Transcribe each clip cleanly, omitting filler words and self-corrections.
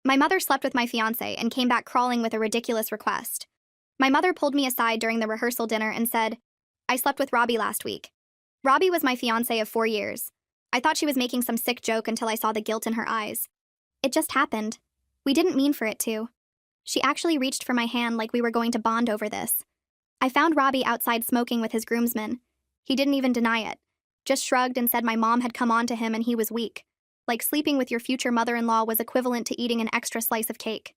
My mother slept with my fiancé and came back crawling with a ridiculous request. My mother pulled me aside during the rehearsal dinner and said, "I slept with Robbie last week." Robbie was my fiancé of 4 years. I thought she was making some sick joke until I saw the guilt in her eyes. It just happened. We didn't mean for it to. She actually reached for my hand like we were going to bond over this. I found Robbie outside smoking with his groomsmen. He didn't even deny it. Just shrugged and said my mom had come on to him and he was weak. Like sleeping with your future mother-in-law was equivalent to eating an extra slice of cake.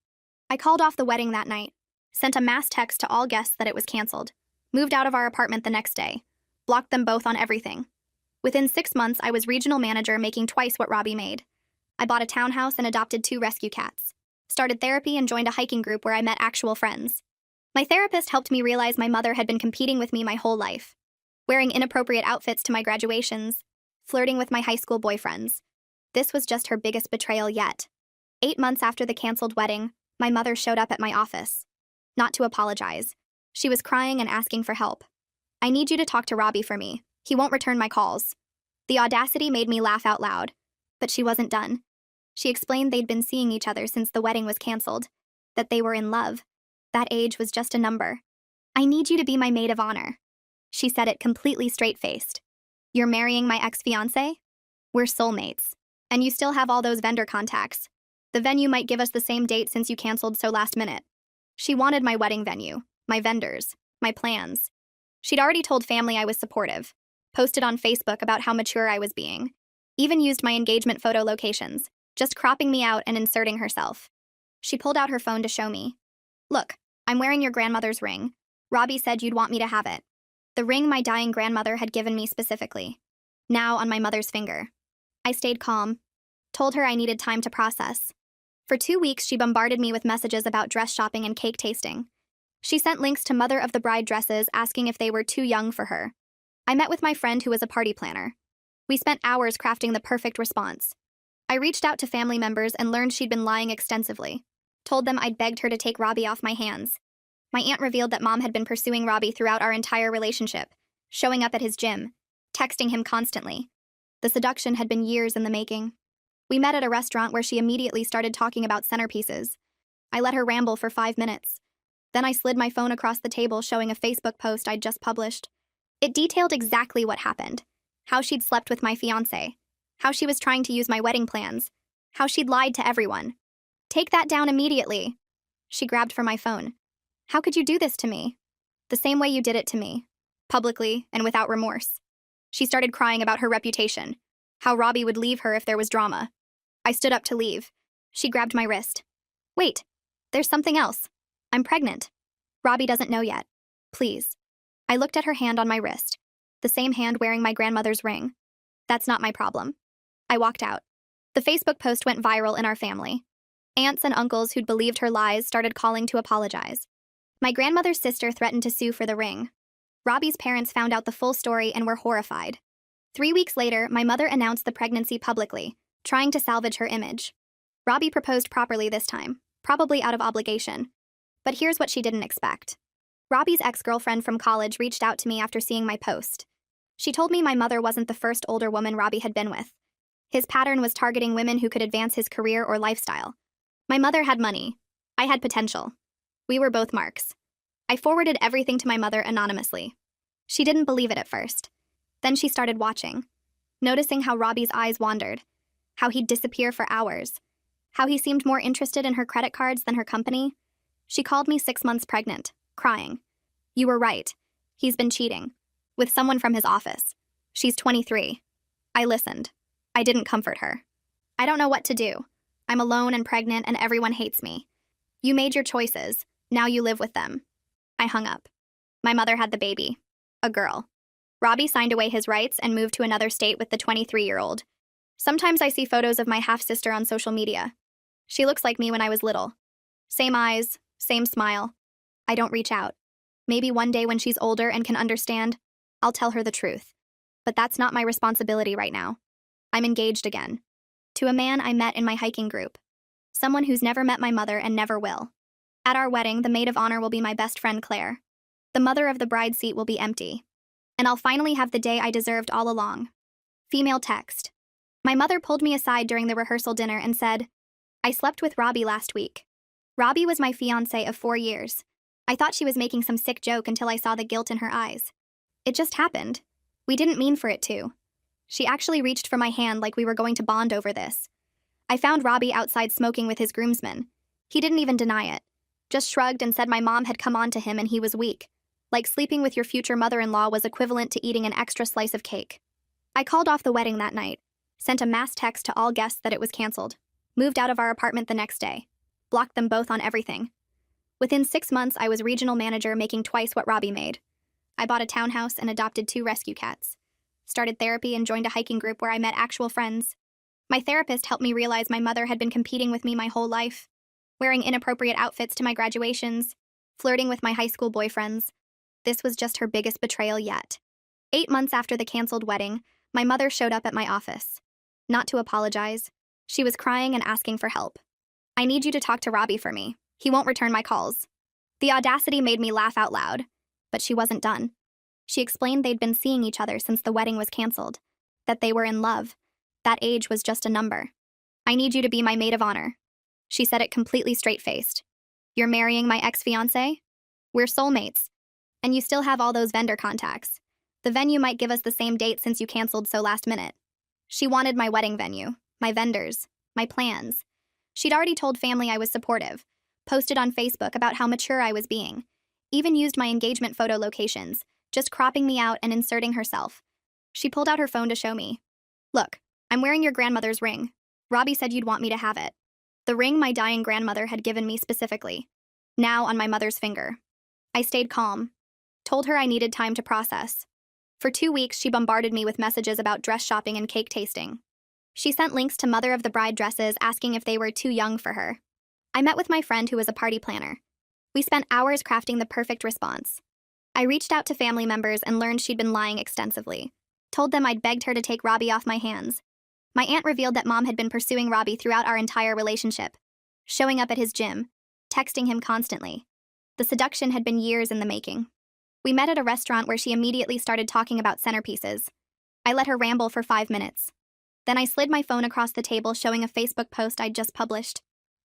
I called off the wedding that night, sent a mass text to all guests that it was canceled, moved out of our apartment the next day, blocked them both on everything. Within 6 months, I was regional manager making twice what Robbie made. I bought a townhouse and adopted 2 rescue cats, started therapy and joined a hiking group where I met actual friends. My therapist helped me realize my mother had been competing with me my whole life, wearing inappropriate outfits to my graduations, flirting with my high school boyfriends. This was just her biggest betrayal yet. 8 months after the canceled wedding, my mother showed up at my office. Not to apologize. She was crying and asking for help. "I need you to talk to Robbie for me. He won't return my calls." The audacity made me laugh out loud. But she wasn't done. She explained they'd been seeing each other since the wedding was canceled, that they were in love. That age was just a number. "I need you to be my maid of honor." She said it completely straight-faced. "You're marrying my ex-fiancé? We're soulmates. And you still have all those vendor contacts. The venue might give us the same date since you canceled so last minute." She wanted my wedding venue, my vendors, my plans. She'd already told family I was supportive, posted on Facebook about how mature I was being, even used my engagement photo locations, just cropping me out and inserting herself. She pulled out her phone to show me. "Look, I'm wearing your grandmother's ring. Robbie said you'd want me to have it." The ring my dying grandmother had given me specifically. Now on my mother's finger. I stayed calm, told her I needed time to process. For 2 weeks, she bombarded me with messages about dress shopping and cake tasting. She sent links to mother of the bride dresses asking if they were too young for her. I met with my friend who was a party planner. We spent hours crafting the perfect response. I reached out to family members and learned she'd been lying extensively. Told them I'd begged her to take Robbie off my hands. My aunt revealed that mom had been pursuing Robbie throughout our entire relationship, showing up at his gym, texting him constantly. The seduction had been years in the making. We met at a restaurant where she immediately started talking about centerpieces. I let her ramble for 5 minutes. Then I slid my phone across the table showing a Facebook post I'd just published. It detailed exactly what happened. How she'd slept with my fiancé. How she was trying to use my wedding plans. How she'd lied to everyone. "Take that down immediately." She grabbed for my phone. "How could you do this to me?" "The same way you did it to me. Publicly and without remorse." She started crying about her reputation. How Robbie would leave her if there was drama. I stood up to leave. She grabbed my wrist. "Wait, there's something else. I'm pregnant. Robbie doesn't know yet. Please." I looked at her hand on my wrist. The same hand wearing my grandmother's ring. "That's not my problem." I walked out. The Facebook post went viral in our family. Aunts and uncles who'd believed her lies started calling to apologize. My grandmother's sister threatened to sue for the ring. Robbie's parents found out the full story and were horrified. 3 weeks later, my mother announced the pregnancy publicly, trying to salvage her image. Robbie proposed properly this time, probably out of obligation. But here's what she didn't expect. Robbie's ex-girlfriend from college reached out to me after seeing my post. She told me my mother wasn't the first older woman Robbie had been with. His pattern was targeting women who could advance his career or lifestyle. My mother had money. I had potential. We were both marks. I forwarded everything to my mother anonymously. She didn't believe it at first. Then she started watching, noticing how Robbie's eyes wandered, how he'd disappear for hours, how he seemed more interested in her credit cards than her company. She called me 6 months pregnant, crying. "You were right. He's been cheating. With someone from his office. She's 23. I listened. I didn't comfort her. "I don't know what to do. I'm alone and pregnant and everyone hates me. You made your choices. Now you live with them." I hung up. My mother had the baby. A girl. Robbie signed away his rights and moved to another state with the 23-year-old. Sometimes I see photos of my half-sister on social media. She looks like me when I was little. Same eyes, same smile. I don't reach out. Maybe one day when she's older and can understand, I'll tell her the truth. But that's not my responsibility right now. I'm engaged again. To a man I met in my hiking group. Someone who's never met my mother and never will. At our wedding, the maid of honor will be my best friend Claire. The mother of the bride seat will be empty. And I'll finally have the day I deserved all along. Female text. My mother pulled me aside during the rehearsal dinner and said, I slept with Robbie last week. Robbie was my fiancé of 4 years. I thought she was making some sick joke until I saw the guilt in her eyes. It just happened. We didn't mean for it to. She actually reached for my hand like we were going to bond over this. I found Robbie outside smoking with his groomsmen. He didn't even deny it. Just shrugged and said my mom had come on to him and he was weak. Like sleeping with your future mother-in-law was equivalent to eating an extra slice of cake. I called off the wedding that night, sent a mass text to all guests that it was canceled, moved out of our apartment the next day, blocked them both on everything. Within 6 months, I was regional manager making twice what Robbie made. I bought a townhouse and adopted 2 rescue cats. Started therapy and joined a hiking group where I met actual friends. My therapist helped me realize my mother had been competing with me my whole life, wearing inappropriate outfits to my graduations, flirting with my high school boyfriends. This was just her biggest betrayal yet. 8 months after the canceled wedding, my mother showed up at my office. Not to apologize. She was crying and asking for help. I need you to talk to Robbie for me. He won't return my calls. The audacity made me laugh out loud, but she wasn't done. She explained they'd been seeing each other since the wedding was canceled, that they were in love. That age was just a number. I need you to be my maid of honor. She said it completely straight-faced. You're marrying my ex-fiancé? We're soulmates. And you still have all those vendor contacts. The venue might give us the same date since you canceled so last minute. She wanted my wedding venue, my vendors, my plans. She'd already told family I was supportive, posted on Facebook about how mature I was being, even used my engagement photo locations, just cropping me out and inserting herself. She pulled out her phone to show me. Look, I'm wearing your grandmother's ring. Robbie said you'd want me to have it. The ring my dying grandmother had given me specifically. Now on my mother's finger. I stayed calm. Told her I needed time to process. For 2 weeks, she bombarded me with messages about dress shopping and cake tasting. She sent links to mother of the bride dresses asking if they were too young for her. I met with my friend who was a party planner. We spent hours crafting the perfect response. I reached out to family members and learned she'd been lying extensively. Told them I'd begged her to take Robbie off my hands. My aunt revealed that mom had been pursuing Robbie throughout our entire relationship, showing up at his gym, texting him constantly. The seduction had been years in the making. We met at a restaurant where she immediately started talking about centerpieces. I let her ramble for 5 minutes. Then I slid my phone across the table showing a Facebook post I'd just published.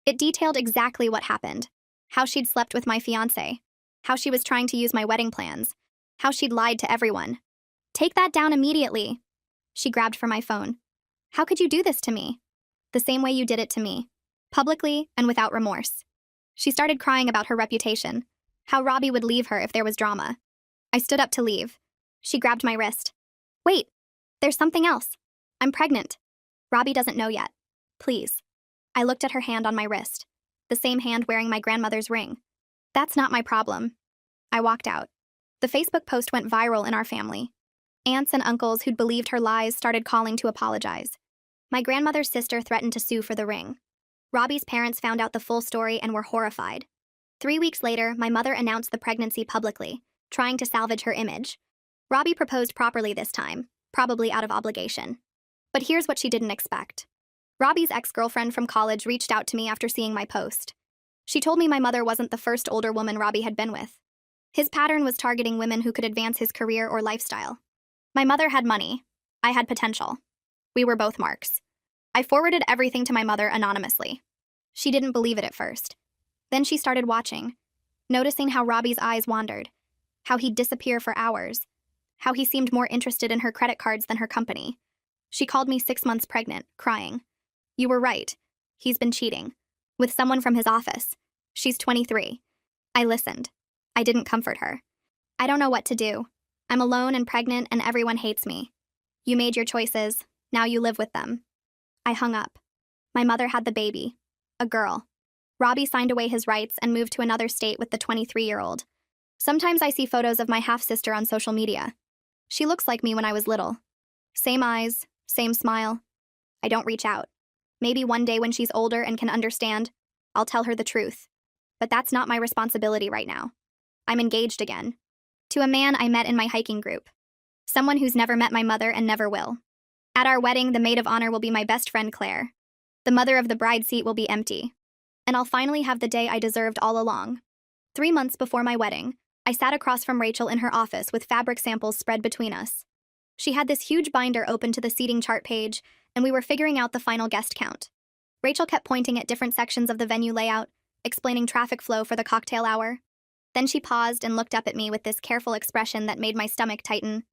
It detailed exactly what happened. How she'd slept with my fiancé. How she was trying to use my wedding plans. How she'd lied to everyone. Take that down immediately. She grabbed for my phone. How could you do this to me? The same way you did it to me. Publicly and without remorse. She started crying about her reputation. How Robbie would leave her if there was drama. I stood up to leave. She grabbed my wrist. Wait, there's something else. I'm pregnant. Robbie doesn't know yet. Please. I looked at her hand on my wrist. The same hand wearing my grandmother's ring. That's not my problem. I walked out. The Facebook post went viral in our family. Aunts and uncles who'd believed her lies started calling to apologize. My grandmother's sister threatened to sue for the ring. Robbie's parents found out the full story and were horrified. 3 weeks later, my mother announced the pregnancy publicly, trying to salvage her image. Robbie proposed properly this time, probably out of obligation. But here's what she didn't expect. Robbie's ex-girlfriend from college reached out to me after seeing my post. She told me my mother wasn't the first older woman Robbie had been with. His pattern was targeting women who could advance his career or lifestyle. My mother had money. I had potential. We were both marks. I forwarded everything to my mother anonymously. She didn't believe it at first. Then she started watching, noticing how Robbie's eyes wandered, how he'd disappear for hours, how he seemed more interested in her credit cards than her company. She called me 6 months pregnant, crying. You were right. He's been cheating. With someone from his office. She's 23. I listened. I didn't comfort her. I don't know what to do. I'm alone and pregnant and everyone hates me. You made your choices. Now you live with them. I hung up. My mother had the baby. A girl. Robbie signed away his rights and moved to another state with the 23-year-old. Sometimes I see photos of my half-sister on social media. She looks like me when I was little. Same eyes, same smile. I don't reach out. Maybe one day when she's older and can understand, I'll tell her the truth. But that's not my responsibility right now. I'm engaged again. To a man I met in my hiking group. Someone who's never met my mother and never will. At our wedding, the maid of honor will be my best friend Claire. The mother of the bride seat will be empty. And I'll finally have the day I deserved all along. 3 months before my wedding, I sat across from Rachel in her office with fabric samples spread between us. She had this huge binder open to the seating chart page, and we were figuring out the final guest count. Rachel kept pointing at different sections of the venue layout, explaining traffic flow for the cocktail hour. Then she paused and looked up at me with this careful expression that made my stomach tighten.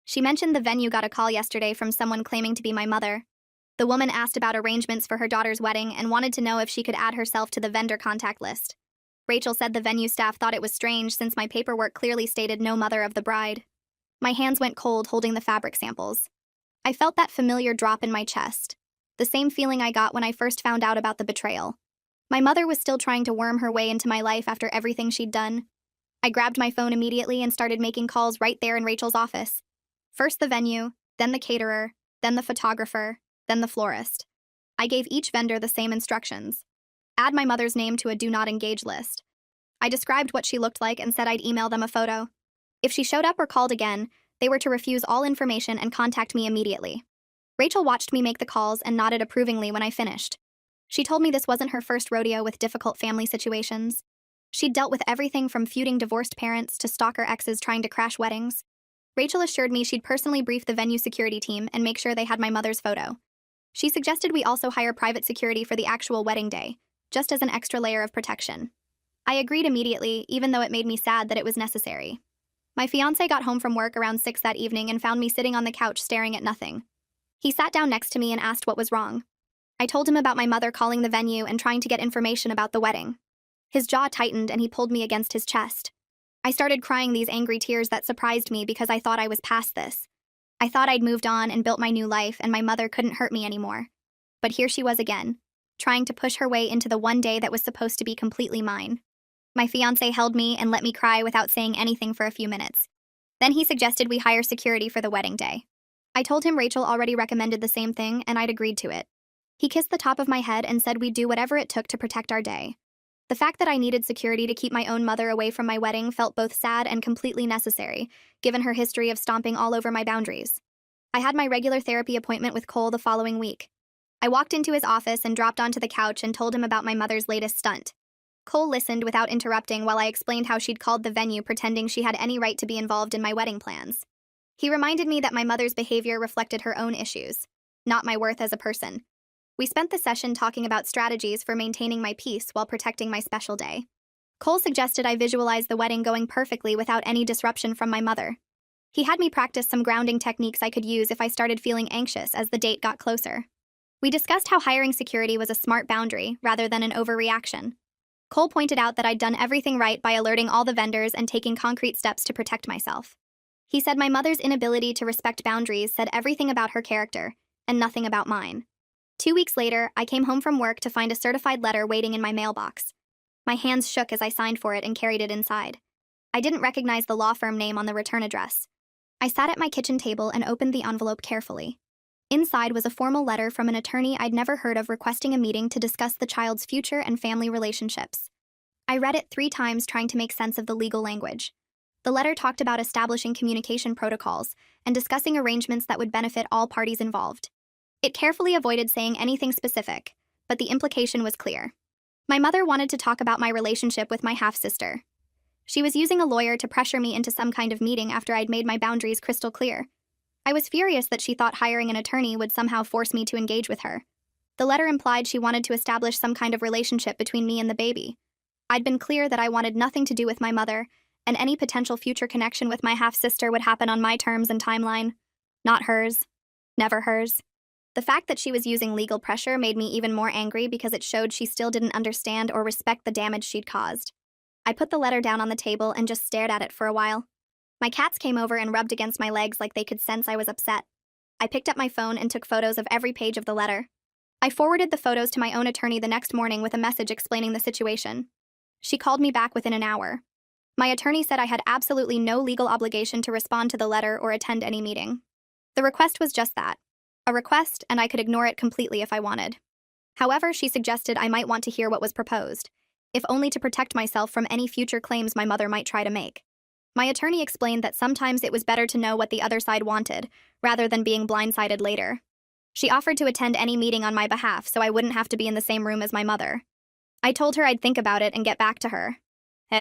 She mentioned the venue got a call yesterday from someone claiming to be my mother. The woman asked about arrangements for her daughter's wedding and wanted to know if she could add herself to the vendor contact list. Rachel said the venue staff thought it was strange since my paperwork clearly stated no mother of the bride. My hands went cold holding the fabric samples. I felt that familiar drop in my chest, the same feeling I got when I first found out about the betrayal. My mother was still trying to worm her way into my life after everything she'd done. I grabbed my phone immediately and started making calls right there in Rachel's office. First the venue, then the caterer, then the photographer, then the florist. I gave each vendor the same instructions. Add my mother's name to a do not engage list. I described what she looked like and said I'd email them a photo. If she showed up or called again, they were to refuse all information and contact me immediately. Rachel watched me make the calls and nodded approvingly when I finished. She told me this wasn't her first rodeo with difficult family situations. She'd dealt with everything from feuding divorced parents to stalker exes trying to crash weddings. Rachel assured me she'd personally brief the venue security team and make sure they had my mother's photo. She suggested we also hire private security for the actual wedding day, just as an extra layer of protection. I agreed immediately, even though it made me sad that it was necessary. My fiancé got home from work around 6 that evening and found me sitting on the couch staring at nothing. He sat down next to me and asked what was wrong. I told him about my mother calling the venue and trying to get information about the wedding. His jaw tightened and he pulled me against his chest. I started crying these angry tears that surprised me because I thought I was past this. I thought I'd moved on and built my new life and my mother couldn't hurt me anymore. But here she was again, trying to push her way into the one day that was supposed to be completely mine. My fiancé held me and let me cry without saying anything for a few minutes. Then he suggested we hire security for the wedding day. I told him Rachel already recommended the same thing and I'd agreed to it. He kissed the top of my head and said we'd do whatever it took to protect our day. The fact that I needed security to keep my own mother away from my wedding felt both sad and completely necessary, given her history of stomping all over my boundaries. I had my regular therapy appointment with Cole the following week. I walked into his office and dropped onto the couch and told him about my mother's latest stunt. Cole listened without interrupting while I explained how she'd called the venue pretending she had any right to be involved in my wedding plans. He reminded me that my mother's behavior reflected her own issues, not my worth as a person. We spent the session talking about strategies for maintaining my peace while protecting my special day. Cole suggested I visualize the wedding going perfectly without any disruption from my mother. He had me practice some grounding techniques I could use if I started feeling anxious as the date got closer. We discussed how hiring security was a smart boundary rather than an overreaction. Cole pointed out that I'd done everything right by alerting all the vendors and taking concrete steps to protect myself. He said my mother's inability to respect boundaries said everything about her character, and nothing about mine. 2 weeks later, I came home from work to find a certified letter waiting in my mailbox. My hands shook as I signed for it and carried it inside. I didn't recognize the law firm name on the return address. I sat at my kitchen table and opened the envelope carefully. Inside was a formal letter from an attorney I'd never heard of requesting a meeting to discuss the child's future and family relationships. I read it 3 times trying to make sense of the legal language. The letter talked about establishing communication protocols and discussing arrangements that would benefit all parties involved. It carefully avoided saying anything specific, but the implication was clear. My mother wanted to talk about my relationship with my half-sister. She was using a lawyer to pressure me into some kind of meeting after I'd made my boundaries crystal clear. I was furious that she thought hiring an attorney would somehow force me to engage with her. The letter implied she wanted to establish some kind of relationship between me and the baby. I'd been clear that I wanted nothing to do with my mother, and any potential future connection with my half-sister would happen on my terms and timeline. Not hers. Never hers. The fact that she was using legal pressure made me even more angry because it showed she still didn't understand or respect the damage she'd caused. I put the letter down on the table and just stared at it for a while. My cats came over and rubbed against my legs like they could sense I was upset. I picked up my phone and took photos of every page of the letter. I forwarded the photos to my own attorney the next morning with a message explaining the situation. She called me back within an hour. My attorney said I had absolutely no legal obligation to respond to the letter or attend any meeting. The request was just that. A request, and I could ignore it completely if I wanted. However, she suggested I might want to hear what was proposed, if only to protect myself from any future claims my mother might try to make. My attorney explained that sometimes it was better to know what the other side wanted, rather than being blindsided later. She offered to attend any meeting on my behalf so I wouldn't have to be in the same room as my mother. I told her I'd think about it and get back to her.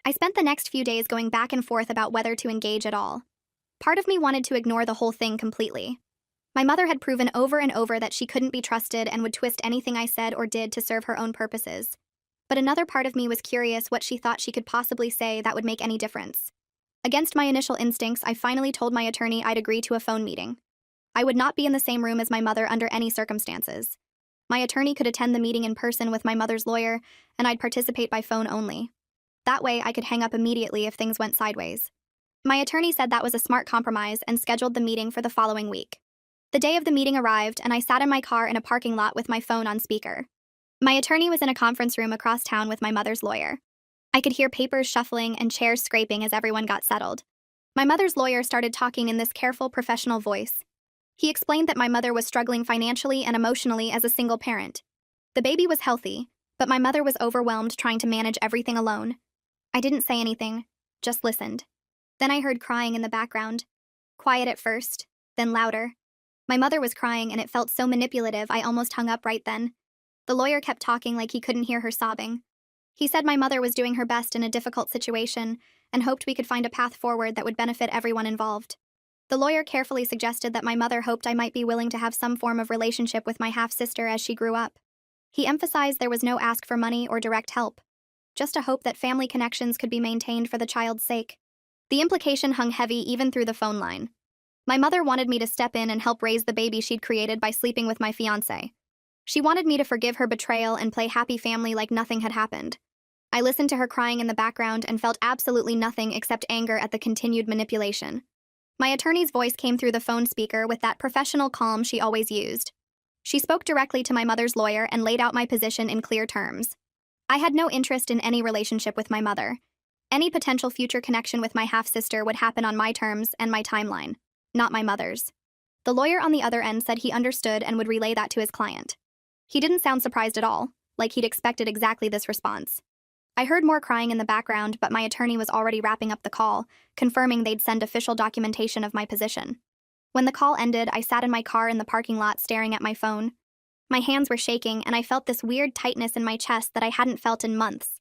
I spent the next few days going back and forth about whether to engage at all. Part of me wanted to ignore the whole thing completely. My mother had proven over and over that she couldn't be trusted and would twist anything I said or did to serve her own purposes. But another part of me was curious what she thought she could possibly say that would make any difference. Against my initial instincts, I finally told my attorney I'd agree to a phone meeting. I would not be in the same room as my mother under any circumstances. My attorney could attend the meeting in person with my mother's lawyer, and I'd participate by phone only. That way, I could hang up immediately if things went sideways. My attorney said that was a smart compromise and scheduled the meeting for the following week. The day of the meeting arrived, and I sat in my car in a parking lot with my phone on speaker. My attorney was in a conference room across town with my mother's lawyer. I could hear papers shuffling and chairs scraping as everyone got settled. My mother's lawyer started talking in this careful, professional voice. He explained that my mother was struggling financially and emotionally as a single parent. The baby was healthy, but my mother was overwhelmed trying to manage everything alone. I didn't say anything, just listened. Then I heard crying in the background. Quiet at first, then louder. My mother was crying and it felt so manipulative I almost hung up right then. The lawyer kept talking like he couldn't hear her sobbing. He said my mother was doing her best in a difficult situation and hoped we could find a path forward that would benefit everyone involved. The lawyer carefully suggested that my mother hoped I might be willing to have some form of relationship with my half-sister as she grew up. He emphasized there was no ask for money or direct help, just a hope that family connections could be maintained for the child's sake. The implication hung heavy even through the phone line. My mother wanted me to step in and help raise the baby she'd created by sleeping with my fiancé. She wanted me to forgive her betrayal and play happy family like nothing had happened. I listened to her crying in the background and felt absolutely nothing except anger at the continued manipulation. My attorney's voice came through the phone speaker with that professional calm she always used. She spoke directly to my mother's lawyer and laid out my position in clear terms. I had no interest in any relationship with my mother. Any potential future connection with my half-sister would happen on my terms and my timeline, not my mother's. The lawyer on the other end said he understood and would relay that to his client. He didn't sound surprised at all, like he'd expected exactly this response. I heard more crying in the background, but my attorney was already wrapping up the call, confirming they'd send official documentation of my position. When the call ended, I sat in my car in the parking lot staring at my phone. My hands were shaking, and I felt this weird tightness in my chest that I hadn't felt in months.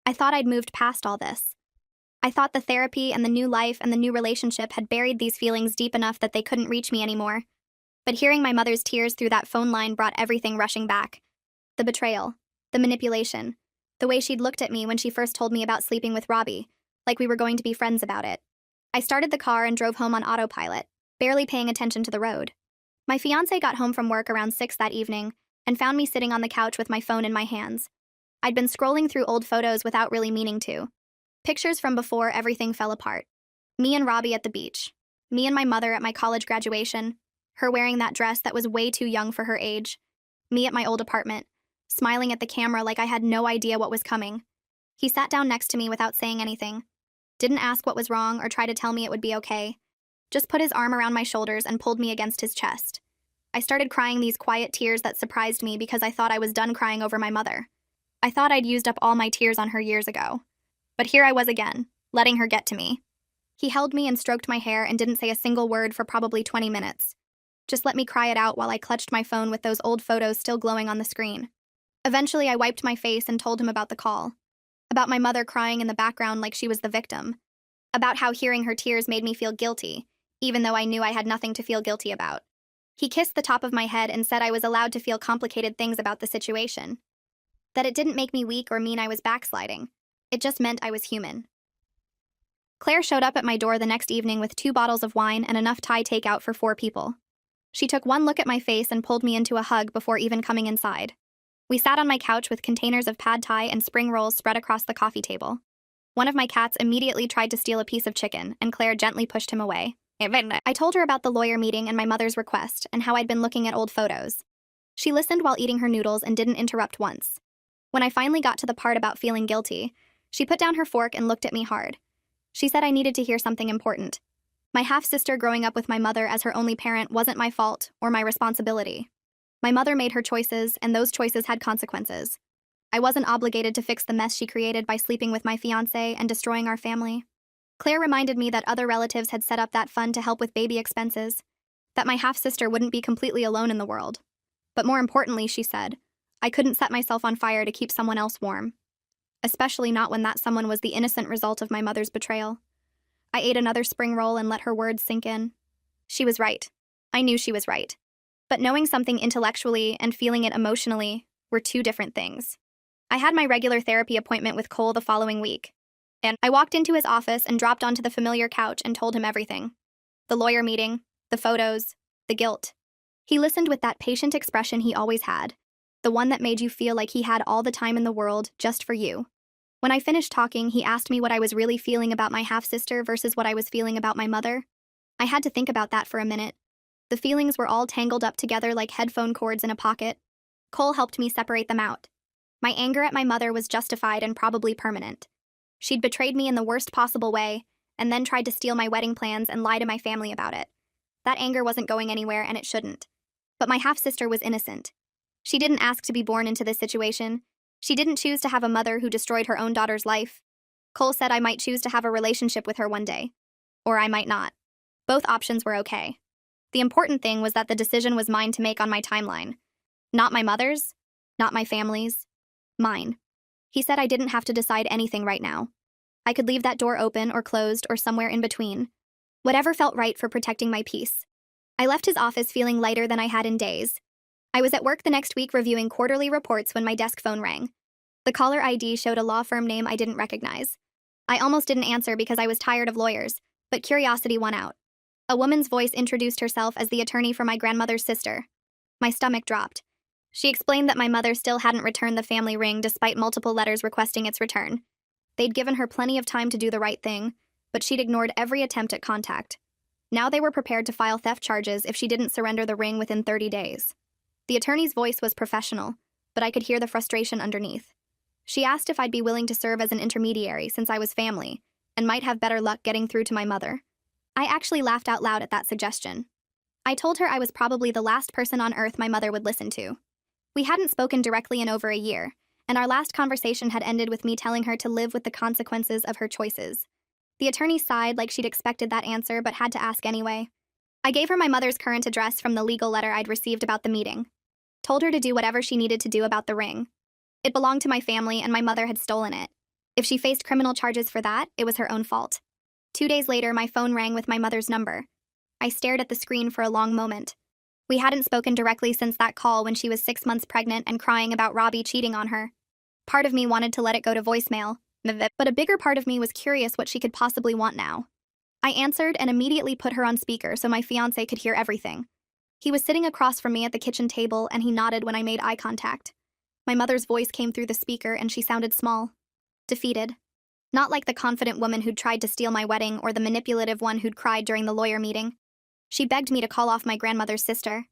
I thought I'd moved past all this. I thought the therapy and the new life and the new relationship had buried these feelings deep enough that they couldn't reach me anymore. But hearing my mother's tears through that phone line brought everything rushing back. The betrayal, the manipulation, the way she'd looked at me when she first told me about sleeping with Robbie, like we were going to be friends about it. I started the car and drove home on autopilot, barely paying attention to the road. My fiancé got home from work around 6 that evening and found me sitting on the couch with my phone in my hands. I'd been scrolling through old photos without really meaning to. Pictures from before everything fell apart. Me and Robbie at the beach. Me and my mother at my college graduation. Her wearing that dress that was way too young for her age. Me at my old apartment, smiling at the camera like I had no idea what was coming. He sat down next to me without saying anything. Didn't ask what was wrong or try to tell me it would be okay. Just put his arm around my shoulders and pulled me against his chest. I started crying these quiet tears that surprised me because I thought I was done crying over my mother. I thought I'd used up all my tears on her years ago. But here I was again, letting her get to me. He held me and stroked my hair and didn't say a single word for probably 20 minutes. Just let me cry it out while I clutched my phone with those old photos still glowing on the screen. Eventually, I wiped my face and told him about the call. About my mother crying in the background like she was the victim. About how hearing her tears made me feel guilty, even though I knew I had nothing to feel guilty about. He kissed the top of my head and said I was allowed to feel complicated things about the situation. That it didn't make me weak or mean I was backsliding. It just meant I was human. Claire showed up at my door the next evening with 2 bottles of wine and enough Thai takeout for 4 people. She took one look at my face and pulled me into a hug before even coming inside. We sat on my couch with containers of pad thai and spring rolls spread across the coffee table. One of my cats immediately tried to steal a piece of chicken, and Claire gently pushed him away. I told her about the lawyer meeting and my mother's request, and how I'd been looking at old photos. She listened while eating her noodles and didn't interrupt once. When I finally got to the part about feeling guilty, she put down her fork and looked at me hard. She said I needed to hear something important. My half-sister growing up with my mother as her only parent wasn't my fault or my responsibility. My mother made her choices, and those choices had consequences. I wasn't obligated to fix the mess she created by sleeping with my fiancé and destroying our family. Claire reminded me that other relatives had set up that fund to help with baby expenses, that my half-sister wouldn't be completely alone in the world. But more importantly, she said, I couldn't set myself on fire to keep someone else warm. Especially not when that someone was the innocent result of my mother's betrayal. I ate another spring roll and let her words sink in. She was right. I knew she was right. But knowing something intellectually and feeling it emotionally were two different things. I had my regular therapy appointment with Cole the following week, and I walked into his office and dropped onto the familiar couch and told him everything. The lawyer meeting, the photos, the guilt. He listened with that patient expression he always had, the one that made you feel like he had all the time in the world just for you. When I finished talking, he asked me what I was really feeling about my half-sister versus what I was feeling about my mother. I had to think about that for a minute. The feelings were all tangled up together like headphone cords in a pocket. Cole helped me separate them out. My anger at my mother was justified and probably permanent. She'd betrayed me in the worst possible way, and then tried to steal my wedding plans and lie to my family about it. That anger wasn't going anywhere, and it shouldn't. But my half-sister was innocent. She didn't ask to be born into this situation. She didn't choose to have a mother who destroyed her own daughter's life. Cole said I might choose to have a relationship with her one day. Or I might not. Both options were okay. The important thing was that the decision was mine to make on my timeline. Not my mother's, not my family's, mine. He said I didn't have to decide anything right now. I could leave that door open or closed or somewhere in between. Whatever felt right for protecting my peace. I left his office feeling lighter than I had in days. I was at work the next week reviewing quarterly reports when my desk phone rang. The caller ID showed a law firm name I didn't recognize. I almost didn't answer because I was tired of lawyers, but curiosity won out. A woman's voice introduced herself as the attorney for my grandmother's sister. My stomach dropped. She explained that my mother still hadn't returned the family ring despite multiple letters requesting its return. They'd given her plenty of time to do the right thing, but she'd ignored every attempt at contact. Now they were prepared to file theft charges if she didn't surrender the ring within 30 days. The attorney's voice was professional, but I could hear the frustration underneath. She asked if I'd be willing to serve as an intermediary since I was family, and might have better luck getting through to my mother. I actually laughed out loud at that suggestion. I told her I was probably the last person on earth my mother would listen to. We hadn't spoken directly in over a year, and our last conversation had ended with me telling her to live with the consequences of her choices. The attorney sighed like she'd expected that answer but had to ask anyway. I gave her my mother's current address from the legal letter I'd received about the meeting. Told her to do whatever she needed to do about the ring. It belonged to my family and my mother had stolen it. If she faced criminal charges for that, it was her own fault. 2 days later, my phone rang with my mother's number. I stared at the screen for a long moment. We hadn't spoken directly since that call when she was 6 months pregnant and crying about Robbie cheating on her. Part of me wanted to let it go to voicemail, but a bigger part of me was curious what she could possibly want now. I answered and immediately put her on speaker so my fiancé could hear everything. He was sitting across from me at the kitchen table and he nodded when I made eye contact. My mother's voice came through the speaker and she sounded small. Defeated. Not like the confident woman who'd tried to steal my wedding or the manipulative one who'd cried during the lawyer meeting. She begged me to call off my grandmother's sister.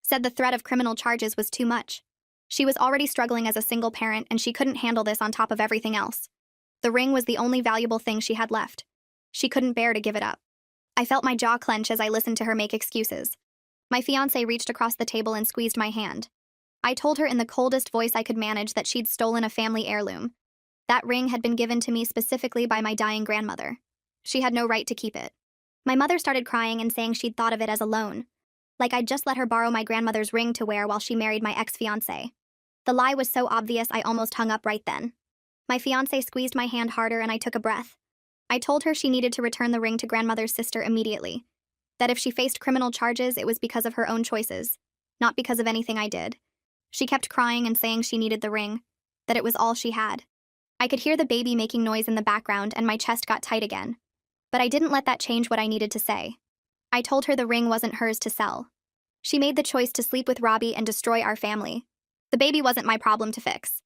Said the threat of criminal charges was too much. She was already struggling as a single parent and she couldn't handle this on top of everything else. The ring was the only valuable thing she had left. She couldn't bear to give it up. I felt my jaw clench as I listened to her make excuses. My fiancé reached across the table and squeezed my hand. I told her in the coldest voice I could manage that she'd stolen a family heirloom. That ring had been given to me specifically by my dying grandmother. She had no right to keep it. My mother started crying and saying she'd thought of it as a loan. Like I'd just let her borrow my grandmother's ring to wear while she married my ex-fiancé. The lie was so obvious I almost hung up right then. My fiancé squeezed my hand harder and I took a breath. I told her she needed to return the ring to grandmother's sister immediately. That if she faced criminal charges, it was because of her own choices, not because of anything I did. She kept crying and saying she needed the ring, that it was all she had. I could hear the baby making noise in the background and my chest got tight again. But I didn't let that change what I needed to say. I told her the ring wasn't hers to sell. She made the choice to sleep with Robbie and destroy our family. The baby wasn't my problem to fix.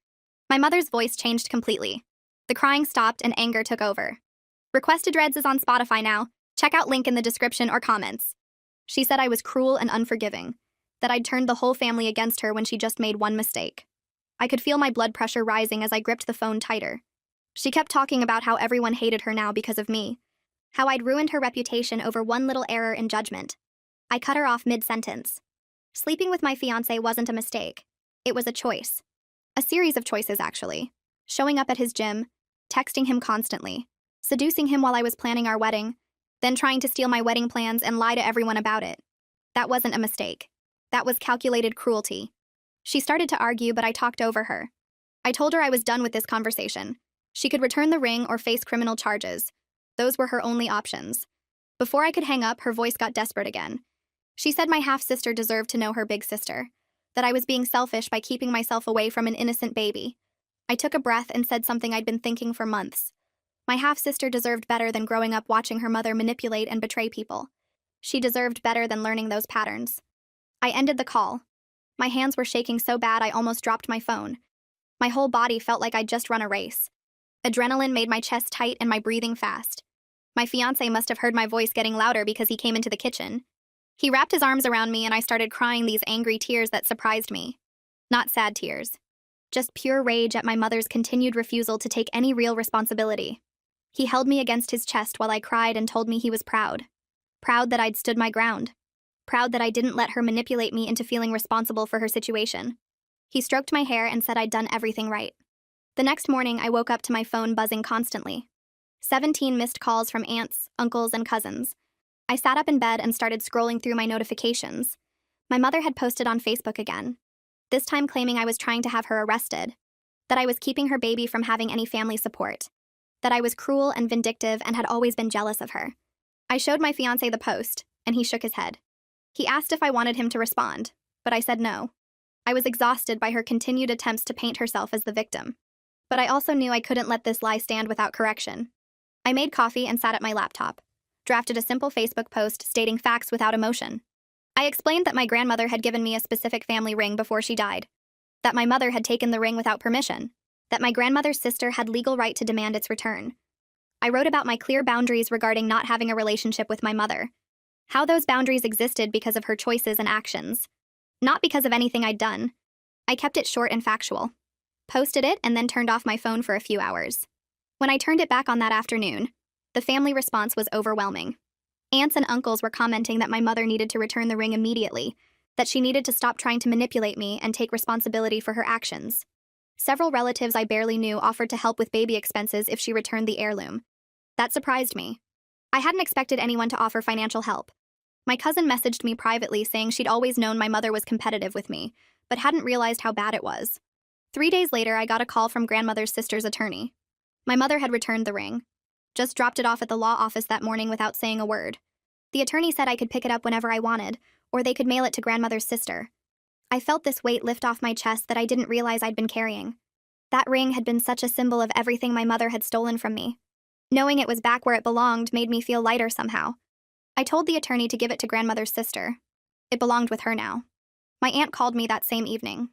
My mother's voice changed completely. The crying stopped and anger took over. Requested Reds is on Spotify now. Check out link in the description or comments. She said I was cruel and unforgiving, that I'd turned the whole family against her when she just made one mistake. I could feel my blood pressure rising as I gripped the phone tighter. She kept talking about how everyone hated her now because of me, how I'd ruined her reputation over one little error in judgment. I cut her off mid-sentence. Sleeping with my fiancé wasn't a mistake. It was a choice. A series of choices, actually. Showing up at his gym, texting him constantly, seducing him while I was planning our wedding, then trying to steal my wedding plans and lie to everyone about it. That wasn't a mistake. That was calculated cruelty. She started to argue, but I talked over her. I told her I was done with this conversation. She could return the ring or face criminal charges. Those were her only options. Before I could hang up, her voice got desperate again. She said my half-sister deserved to know her big sister, that I was being selfish by keeping myself away from an innocent baby. I took a breath and said something I'd been thinking for months. My half-sister deserved better than growing up watching her mother manipulate and betray people. She deserved better than learning those patterns. I ended the call. My hands were shaking so bad I almost dropped my phone. My whole body felt like I'd just run a race. Adrenaline made my chest tight and my breathing fast. My fiancé must have heard my voice getting louder because he came into the kitchen. He wrapped his arms around me and I started crying these angry tears that surprised me. Not sad tears. Just pure rage at my mother's continued refusal to take any real responsibility. He held me against his chest while I cried and told me he was proud. Proud that I'd stood my ground. Proud that I didn't let her manipulate me into feeling responsible for her situation. He stroked my hair and said I'd done everything right. The next morning, I woke up to my phone buzzing constantly. 17 missed calls from aunts, uncles, and cousins. I sat up in bed and started scrolling through my notifications. My mother had posted on Facebook again, this time claiming I was trying to have her arrested, that I was keeping her baby from having any family support, that I was cruel and vindictive and had always been jealous of her. I showed my fiancé the post, and he shook his head. He asked if I wanted him to respond, but I said no. I was exhausted by her continued attempts to paint herself as the victim. But I also knew I couldn't let this lie stand without correction. I made coffee and sat at my laptop, drafted a simple Facebook post stating facts without emotion. I explained that my grandmother had given me a specific family ring before she died, that my mother had taken the ring without permission, that my grandmother's sister had legal right to demand its return. I wrote about my clear boundaries regarding not having a relationship with my mother, how those boundaries existed because of her choices and actions, not because of anything I'd done. I kept it short and factual, posted it, and then turned off my phone for a few hours. When I turned it back on that afternoon, the family response was overwhelming. Aunts and uncles were commenting that my mother needed to return the ring immediately, that she needed to stop trying to manipulate me and take responsibility for her actions. Several relatives I barely knew offered to help with baby expenses if she returned the heirloom. That surprised me. I hadn't expected anyone to offer financial help. My cousin messaged me privately saying she'd always known my mother was competitive with me, but hadn't realized how bad it was. 3 days later, I got a call from grandmother's sister's attorney. My mother had returned the ring. Just dropped it off at the law office that morning without saying a word. The attorney said I could pick it up whenever I wanted, or they could mail it to grandmother's sister. I felt this weight lift off my chest that I didn't realize I'd been carrying. That ring had been such a symbol of everything my mother had stolen from me. Knowing it was back where it belonged made me feel lighter somehow. I told the attorney to give it to grandmother's sister. It belonged with her now. My aunt called me that same evening.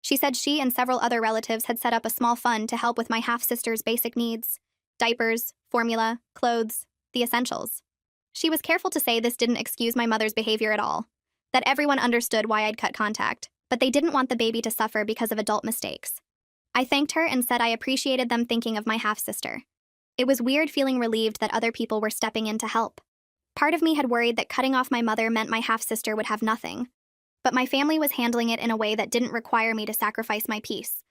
She said she and several other relatives had set up a small fund to help with my half-sister's basic needs: diapers, formula, clothes, the essentials. She was careful to say this didn't excuse my mother's behavior at all, that everyone understood why I'd cut contact, but they didn't want the baby to suffer because of adult mistakes. I thanked her and said I appreciated them thinking of my half-sister. It was weird feeling relieved that other people were stepping in to help. Part of me had worried that cutting off my mother meant my half-sister would have nothing. But my family was handling it in a way that didn't require me to sacrifice my peace.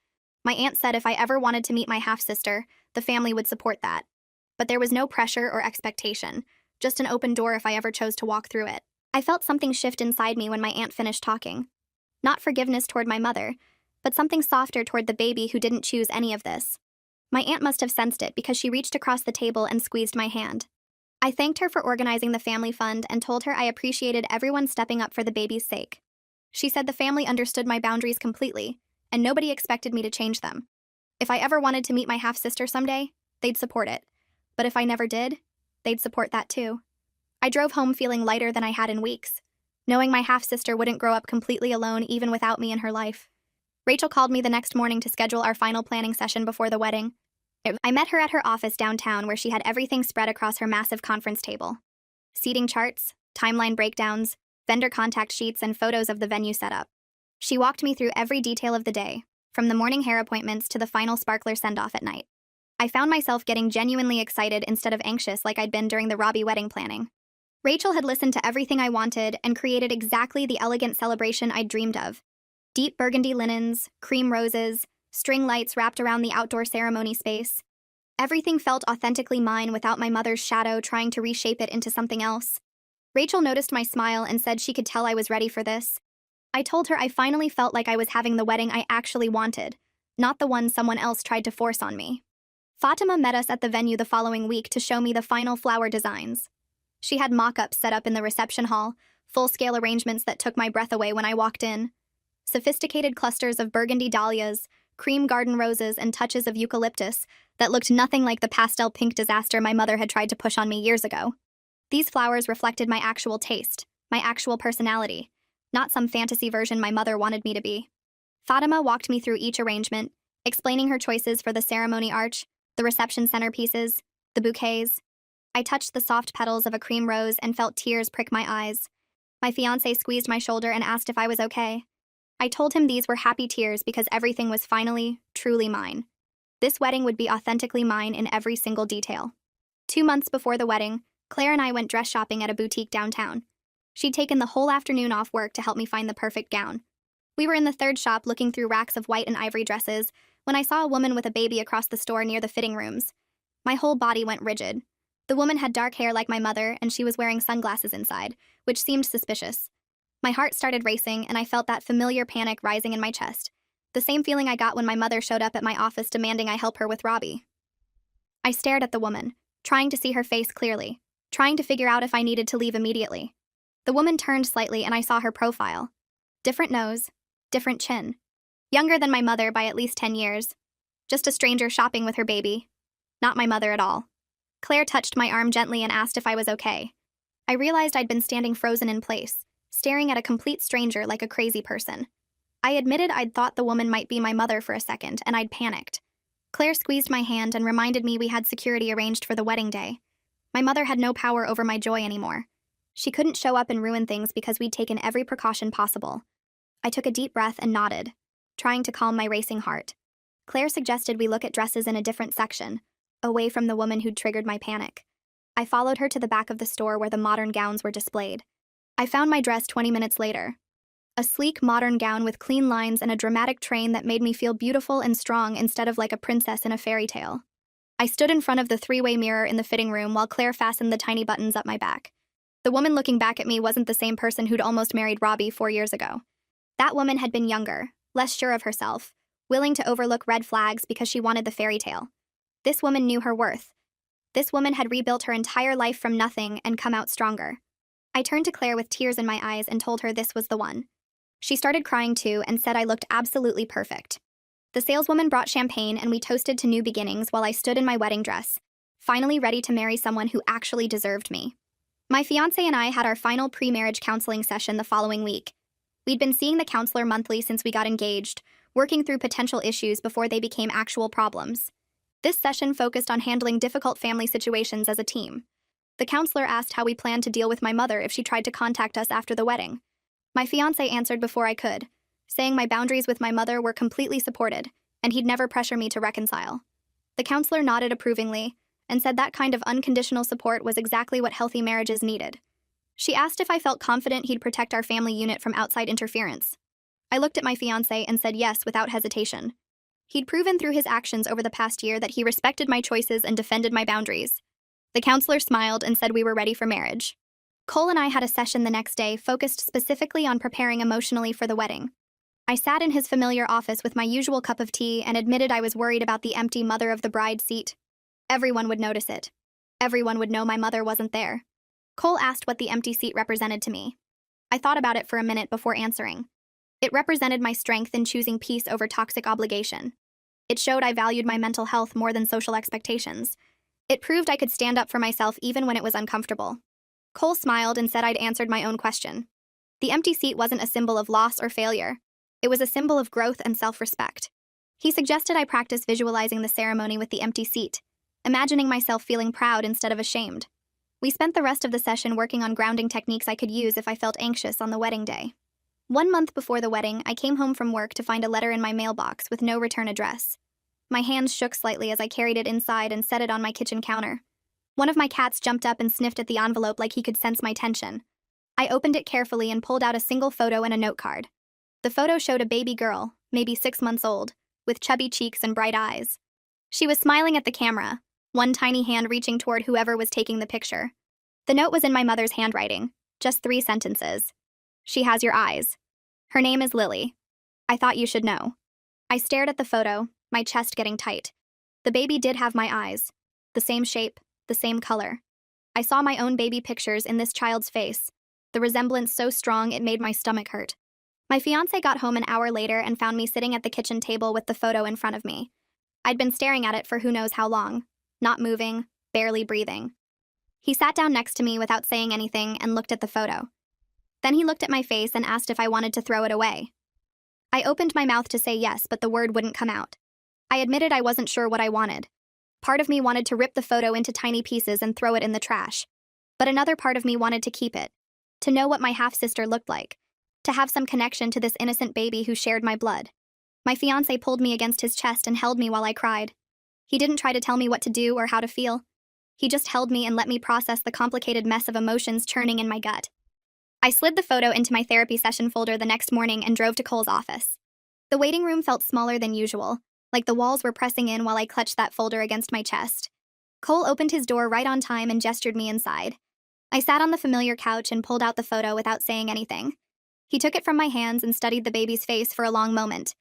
My aunt said if I ever wanted to meet my half-sister, the family would support that. But there was no pressure or expectation, just an open door if I ever chose to walk through it. I felt something shift inside me when my aunt finished talking. Not forgiveness toward my mother, but something softer toward the baby who didn't choose any of this. My aunt must have sensed it because she reached across the table and squeezed my hand. I thanked her for organizing the family fund and told her I appreciated everyone stepping up for the baby's sake. She said the family understood my boundaries completely, and nobody expected me to change them. If I ever wanted to meet my half-sister someday, they'd support it. But if I never did, they'd support that too. I drove home feeling lighter than I had in weeks, knowing my half-sister wouldn't grow up completely alone even without me in her life. Rachel called me the next morning to schedule our final planning session before the wedding. I met her at her office downtown where she had everything spread across her massive conference table. Seating charts, timeline breakdowns, vendor contact sheets, and photos of the venue setup. She walked me through every detail of the day, from the morning hair appointments to the final sparkler send-off at night. I found myself getting genuinely excited instead of anxious like I'd been during the Robbie wedding planning. Rachel had listened to everything I wanted and created exactly the elegant celebration I'd dreamed of. Deep burgundy linens, cream roses, string lights wrapped around the outdoor ceremony space. Everything felt authentically mine without my mother's shadow trying to reshape it into something else. Rachel noticed my smile and said she could tell I was ready for this. I told her I finally felt like I was having the wedding I actually wanted, not the one someone else tried to force on me. Fatima met us at the venue the following week to show me the final flower designs. She had mock-ups set up in the reception hall, full-scale arrangements that took my breath away when I walked in. Sophisticated clusters of burgundy dahlias, cream garden roses, and touches of eucalyptus that looked nothing like the pastel pink disaster my mother had tried to push on me years ago. These flowers reflected my actual taste, my actual personality, not some fantasy version my mother wanted me to be. Fatima walked me through each arrangement, explaining her choices for the ceremony arch, the reception centerpieces, the bouquets. I touched the soft petals of a cream rose and felt tears prick my eyes. My fiancé squeezed my shoulder and asked if I was okay. I told him these were happy tears because everything was finally, truly mine. This wedding would be authentically mine in every single detail. 2 months before the wedding, Claire and I went dress shopping at a boutique downtown. She'd taken the whole afternoon off work to help me find the perfect gown. We were in the third shop looking through racks of white and ivory dresses when I saw a woman with a baby across the store near the fitting rooms. My whole body went rigid. The woman had dark hair like my mother, and she was wearing sunglasses inside, which seemed suspicious. My heart started racing, and I felt that familiar panic rising in my chest, the same feeling I got when my mother showed up at my office demanding I help her with Robbie. I stared at the woman, trying to see her face clearly, trying to figure out if I needed to leave immediately. The woman turned slightly, and I saw her profile. Different nose, different chin. Younger than my mother by at least 10 years. Just a stranger shopping with her baby. Not my mother at all. Claire touched my arm gently and asked if I was okay. I realized I'd been standing frozen in place, staring at a complete stranger like a crazy person. I admitted I'd thought the woman might be my mother for a second, and I'd panicked. Claire squeezed my hand and reminded me we had security arranged for the wedding day. My mother had no power over my joy anymore. She couldn't show up and ruin things because we'd taken every precaution possible. I took a deep breath and nodded, trying to calm my racing heart. Claire suggested we look at dresses in a different section, away from the woman who'd triggered my panic. I followed her to the back of the store where the modern gowns were displayed. I found my dress 20 minutes later. A sleek, modern gown with clean lines and a dramatic train that made me feel beautiful and strong instead of like a princess in a fairy tale. I stood in front of the three-way mirror in the fitting room while Claire fastened the tiny buttons up my back. The woman looking back at me wasn't the same person who'd almost married Robbie 4 years ago. That woman had been younger, less sure of herself, willing to overlook red flags because she wanted the fairy tale. This woman knew her worth. This woman had rebuilt her entire life from nothing and come out stronger. I turned to Claire with tears in my eyes and told her this was the one. She started crying too and said I looked absolutely perfect. The saleswoman brought champagne and we toasted to new beginnings while I stood in my wedding dress, finally ready to marry someone who actually deserved me. My fiancé and I had our final pre-marriage counseling session the following week. We'd been seeing the counselor monthly since we got engaged, working through potential issues before they became actual problems. This session focused on handling difficult family situations as a team. The counselor asked how we planned to deal with my mother if she tried to contact us after the wedding. My fiancé answered before I could, saying my boundaries with my mother were completely supported, and he'd never pressure me to reconcile. The counselor nodded approvingly and said that kind of unconditional support was exactly what healthy marriages needed. She asked if I felt confident he'd protect our family unit from outside interference. I looked at my fiancé and said yes without hesitation. He'd proven through his actions over the past year that he respected my choices and defended my boundaries. The counselor smiled and said we were ready for marriage. Cole and I had a session the next day focused specifically on preparing emotionally for the wedding. I sat in his familiar office with my usual cup of tea and admitted I was worried about the empty mother of the bride seat. Everyone would notice it. Everyone would know my mother wasn't there. Cole asked what the empty seat represented to me. I thought about it for a minute before answering. It represented my strength in choosing peace over toxic obligation. It showed I valued my mental health more than social expectations. It proved I could stand up for myself even when it was uncomfortable. Cole smiled and said I'd answered my own question. The empty seat wasn't a symbol of loss or failure. It was a symbol of growth and self-respect. He suggested I practice visualizing the ceremony with the empty seat, imagining myself feeling proud instead of ashamed. We spent the rest of the session working on grounding techniques I could use if I felt anxious on the wedding day. 1 month before the wedding, I came home from work to find a letter in my mailbox with no return address. My hands shook slightly as I carried it inside and set it on my kitchen counter. One of my cats jumped up and sniffed at the envelope like he could sense my tension. I opened it carefully and pulled out a single photo and a note card. The photo showed a baby girl, maybe 6 months old, with chubby cheeks and bright eyes. She was smiling at the camera, one tiny hand reaching toward whoever was taking the picture. The note was in my mother's handwriting, just 3 sentences. She has your eyes. Her name is Lily. I thought you should know. I stared at the photo, my chest getting tight. The baby did have my eyes. The same shape, the same color. I saw my own baby pictures in this child's face. the resemblance so strong it made my stomach hurt. My fiancé got home an hour later and found me sitting at the kitchen table with the photo in front of me. I'd been staring at it for who knows how long, not moving, barely breathing. He sat down next to me without saying anything and looked at the photo. Then he looked at my face and asked if I wanted to throw it away. I opened my mouth to say yes, but the word wouldn't come out. I admitted I wasn't sure what I wanted. Part of me wanted to rip the photo into tiny pieces and throw it in the trash. But another part of me wanted to keep it, to know what my half-sister looked like, to have some connection to this innocent baby who shared my blood. My fiancé pulled me against his chest and held me while I cried. He didn't try to tell me what to do or how to feel. He just held me and let me process the complicated mess of emotions churning in my gut. I slid the photo into my therapy session folder the next morning and drove to Cole's office. The waiting room felt smaller than usual, like the walls were pressing in while I clutched that folder against my chest. Cole opened his door right on time and gestured me inside. I sat on the familiar couch and pulled out the photo without saying anything. He took it from my hands and studied the baby's face for a long moment.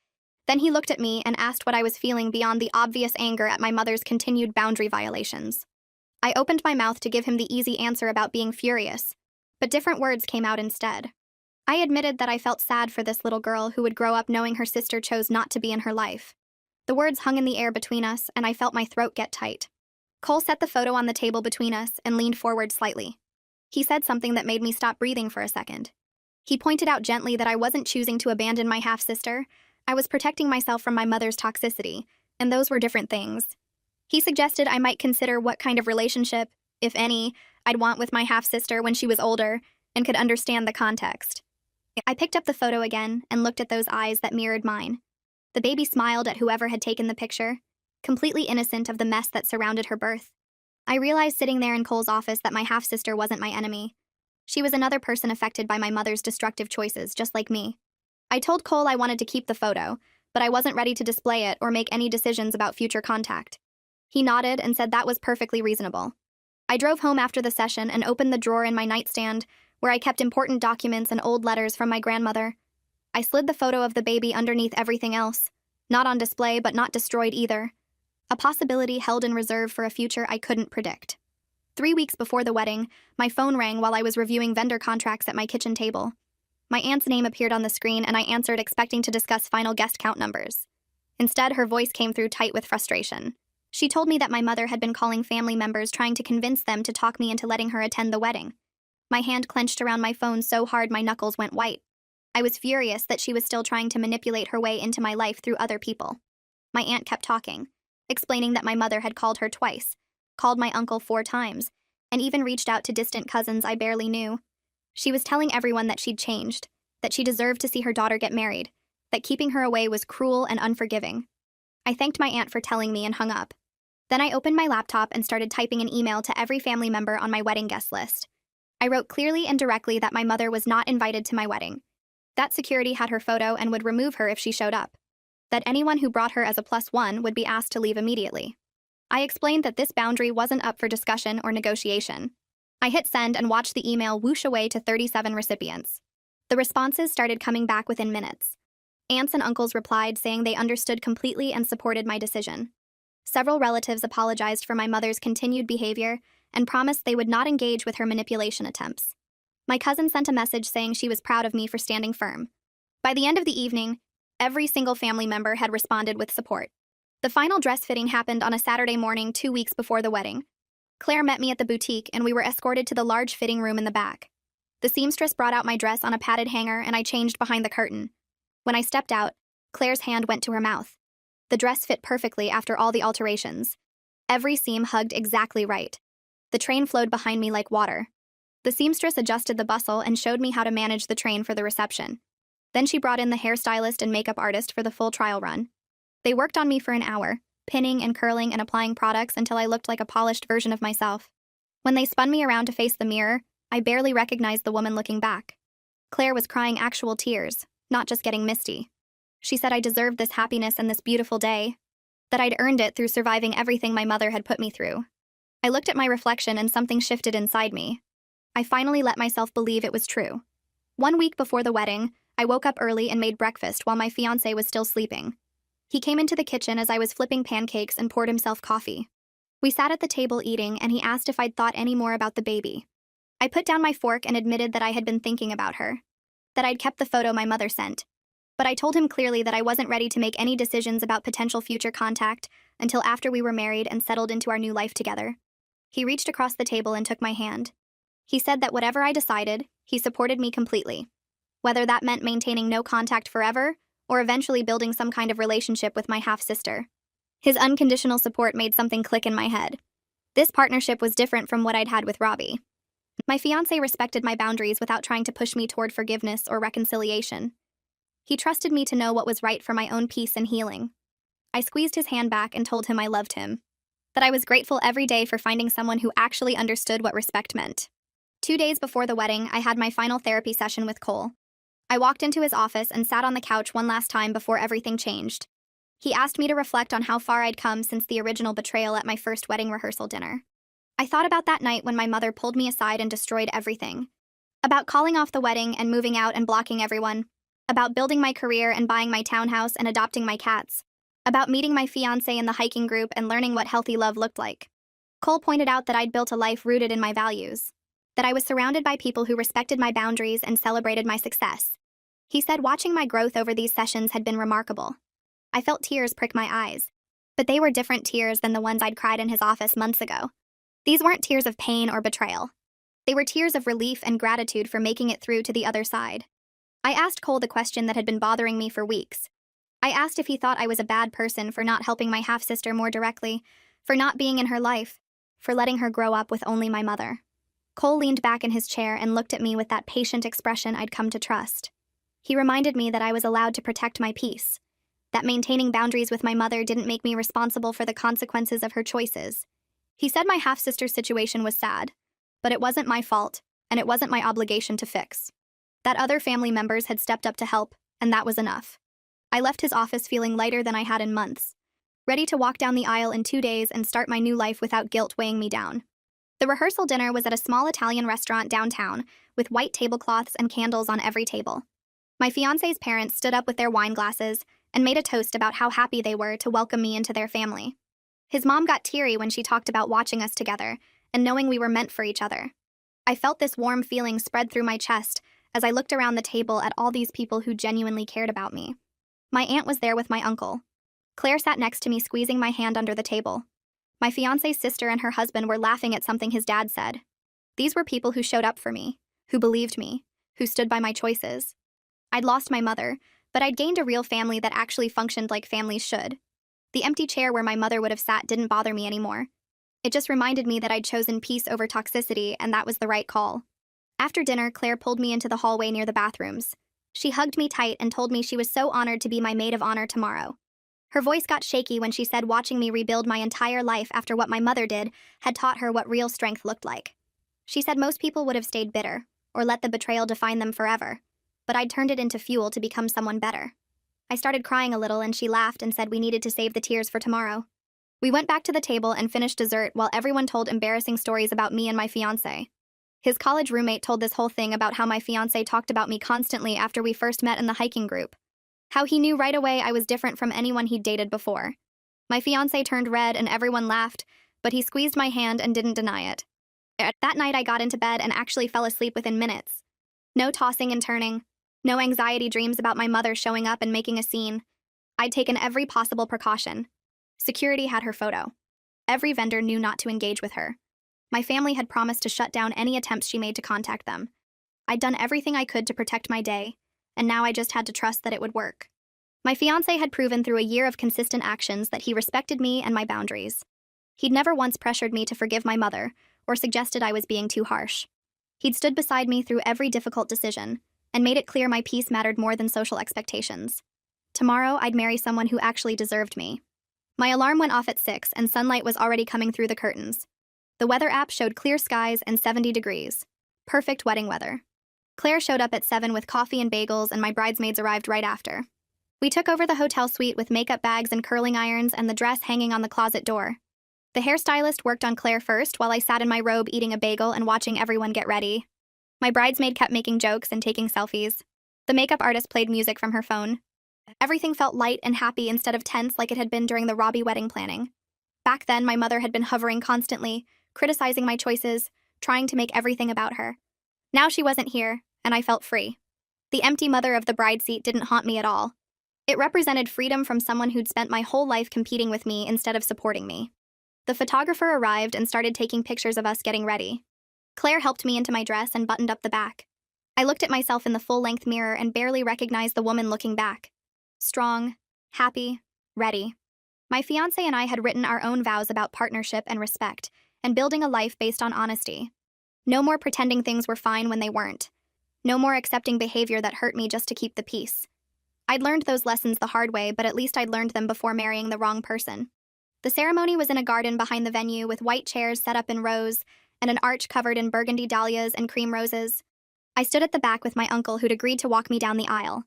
Then he looked at me and asked what I was feeling beyond the obvious anger at my mother's continued boundary violations. I opened my mouth to give him the easy answer about being furious, but different words came out instead. I admitted that I felt sad for this little girl who would grow up knowing her sister chose not to be in her life. The words hung in the air between us, and I felt my throat get tight. Cole set the photo on the table between us and leaned forward slightly. He said something that made me stop breathing for a second. He pointed out gently that I wasn't choosing to abandon my half-sister. I was protecting myself from my mother's toxicity, and those were different things. He suggested I might consider what kind of relationship, if any, I'd want with my half-sister when she was older and could understand the context. I picked up the photo again and looked at those eyes that mirrored mine. The baby smiled at whoever had taken the picture, completely innocent of the mess that surrounded her birth. I realized sitting there in Cole's office that my half-sister wasn't my enemy. She was another person affected by my mother's destructive choices, just like me. I told Cole I wanted to keep the photo, but I wasn't ready to display it or make any decisions about future contact. He nodded and said that was perfectly reasonable. I drove home after the session and opened the drawer in my nightstand, where I kept important documents and old letters from my grandmother. I slid the photo of the baby underneath everything else, not on display but not destroyed either. A possibility held in reserve for a future I couldn't predict. 3 weeks before the wedding, my phone rang while I was reviewing vendor contracts at my kitchen table. My aunt's name appeared on the screen and I answered expecting to discuss final guest count numbers. Instead, her voice came through tight with frustration. She told me that my mother had been calling family members trying to convince them to talk me into letting her attend the wedding. My hand clenched around my phone so hard my knuckles went white. I was furious that she was still trying to manipulate her way into my life through other people. My aunt kept talking, explaining that my mother had called her twice, called my uncle 4 times, and even reached out to distant cousins I barely knew. She was telling everyone that she'd changed, that she deserved to see her daughter get married, that keeping her away was cruel and unforgiving. I thanked my aunt for telling me and hung up. Then I opened my laptop and started typing an email to every family member on my wedding guest list. I wrote clearly and directly that my mother was not invited to my wedding, that security had her photo and would remove her if she showed up, that anyone who brought her as a +1 would be asked to leave immediately. I explained that this boundary wasn't up for discussion or negotiation. I hit send and watched the email whoosh away to 37 recipients. The responses started coming back within minutes. Aunts and uncles replied saying they understood completely and supported my decision. Several relatives apologized for my mother's continued behavior and promised they would not engage with her manipulation attempts. My cousin sent a message saying she was proud of me for standing firm. By the end of the evening, every single family member had responded with support. The final dress fitting happened on a Saturday morning 2 weeks before the wedding. Claire met me at the boutique and we were escorted to the large fitting room in the back. The seamstress brought out my dress on a padded hanger and I changed behind the curtain. When I stepped out, Claire's hand went to her mouth. The dress fit perfectly after all the alterations. Every seam hugged exactly right. The train flowed behind me like water. The seamstress adjusted the bustle and showed me how to manage the train for the reception. Then she brought in the hairstylist and makeup artist for the full trial run. They worked on me for an hour, pinning and curling and applying products until I looked like a polished version of myself. When they spun me around to face the mirror, I barely recognized the woman looking back. Claire was crying actual tears, not just getting misty. She said I deserved this happiness and this beautiful day, that I'd earned it through surviving everything my mother had put me through. I looked at my reflection and something shifted inside me. I finally let myself believe it was true. 1 week before the wedding, I woke up early and made breakfast while my fiancé was still sleeping. He came into the kitchen as I was flipping pancakes and poured himself coffee. We sat at the table eating and he asked if I'd thought any more about the baby. I put down my fork and admitted that I had been thinking about her, that I'd kept the photo my mother sent. But I told him clearly that I wasn't ready to make any decisions about potential future contact until after we were married and settled into our new life together. He reached across the table and took my hand. He said that whatever I decided, he supported me completely. Whether that meant maintaining no contact forever, or eventually building some kind of relationship with my half-sister. His unconditional support made something click in my head. This partnership was different from what I'd had with Robbie. My fiancé respected my boundaries without trying to push me toward forgiveness or reconciliation. He trusted me to know what was right for my own peace and healing. I squeezed his hand back and told him I loved him, that I was grateful every day for finding someone who actually understood what respect meant. 2 days before the wedding, I had my final therapy session with Cole. I walked into his office and sat on the couch one last time before everything changed. He asked me to reflect on how far I'd come since the original betrayal at my first wedding rehearsal dinner. I thought about that night when my mother pulled me aside and destroyed everything. About calling off the wedding and moving out and blocking everyone. About building my career and buying my townhouse and adopting my cats. About meeting my fiancé in the hiking group and learning what healthy love looked like. Cole pointed out that I'd built a life rooted in my values. That I was surrounded by people who respected my boundaries and celebrated my success. He said watching my growth over these sessions had been remarkable. I felt tears prick my eyes. But they were different tears than the ones I'd cried in his office months ago. These weren't tears of pain or betrayal. They were tears of relief and gratitude for making it through to the other side. I asked Cole the question that had been bothering me for weeks. I asked if he thought I was a bad person for not helping my half-sister more directly, for not being in her life, for letting her grow up with only my mother. Cole leaned back in his chair and looked at me with that patient expression I'd come to trust. He reminded me that I was allowed to protect my peace, that maintaining boundaries with my mother didn't make me responsible for the consequences of her choices. He said my half-sister's situation was sad, but it wasn't my fault, and it wasn't my obligation to fix. That other family members had stepped up to help, and that was enough. I left his office feeling lighter than I had in months, ready to walk down the aisle in 2 days and start my new life without guilt weighing me down. The rehearsal dinner was at a small Italian restaurant downtown, with white tablecloths and candles on every table. My fiancé's parents stood up with their wine glasses and made a toast about how happy they were to welcome me into their family. His mom got teary when she talked about watching us together and knowing we were meant for each other. I felt this warm feeling spread through my chest as I looked around the table at all these people who genuinely cared about me. My aunt was there with my uncle. Claire sat next to me, squeezing my hand under the table. My fiancé's sister and her husband were laughing at something his dad said. These were people who showed up for me, who believed me, who stood by my choices. I'd lost my mother, but I'd gained a real family that actually functioned like families should. The empty chair where my mother would have sat didn't bother me anymore. It just reminded me that I'd chosen peace over toxicity, and that was the right call. After dinner, Claire pulled me into the hallway near the bathrooms. She hugged me tight and told me she was so honored to be my maid of honor tomorrow. Her voice got shaky when she said watching me rebuild my entire life after what my mother did had taught her what real strength looked like. She said most people would have stayed bitter, or let the betrayal define them forever, but I'd turned it into fuel to become someone better. I started crying a little and she laughed and said we needed to save the tears for tomorrow. We went back to the table and finished dessert while everyone told embarrassing stories about me and my fiancé. His college roommate told this whole thing about how my fiancé talked about me constantly after we first met in the hiking group. How he knew right away I was different from anyone he'd dated before. My fiancé turned red and everyone laughed, but he squeezed my hand and didn't deny it. That night I got into bed and actually fell asleep within minutes. No tossing and turning. No anxiety dreams about my mother showing up and making a scene. I'd taken every possible precaution. Security had her photo. Every vendor knew not to engage with her. My family had promised to shut down any attempts she made to contact them. I'd done everything I could to protect my day, and now I just had to trust that it would work. My fiancé had proven through a year of consistent actions that he respected me and my boundaries. He'd never once pressured me to forgive my mother or suggested I was being too harsh. He'd stood beside me through every difficult decision and made it clear my peace mattered more than social expectations. Tomorrow, I'd marry someone who actually deserved me. My alarm went off at 6 and sunlight was already coming through the curtains. The weather app showed clear skies and 70 degrees. Perfect wedding weather. Claire showed up at 7 with coffee and bagels and my bridesmaids arrived right after. We took over the hotel suite with makeup bags and curling irons and the dress hanging on the closet door. The hairstylist worked on Claire first while I sat in my robe eating a bagel and watching everyone get ready. My bridesmaid kept making jokes and taking selfies. The makeup artist played music from her phone. Everything felt light and happy instead of tense like it had been during the Robbie wedding planning. Back then, my mother had been hovering constantly, criticizing my choices, trying to make everything about her. Now she wasn't here, and I felt free. The empty mother of the bride seat didn't haunt me at all. It represented freedom from someone who'd spent my whole life competing with me instead of supporting me. The photographer arrived and started taking pictures of us getting ready. Claire helped me into my dress and buttoned up the back. I looked at myself in the full-length mirror and barely recognized the woman looking back. Strong, happy, ready. My fiancé and I had written our own vows about partnership and respect, and building a life based on honesty. No more pretending things were fine when they weren't. No more accepting behavior that hurt me just to keep the peace. I'd learned those lessons the hard way, but at least I'd learned them before marrying the wrong person. The ceremony was in a garden behind the venue with white chairs set up in rows and an arch covered in burgundy dahlias and cream roses. I stood at the back with my uncle who'd agreed to walk me down the aisle.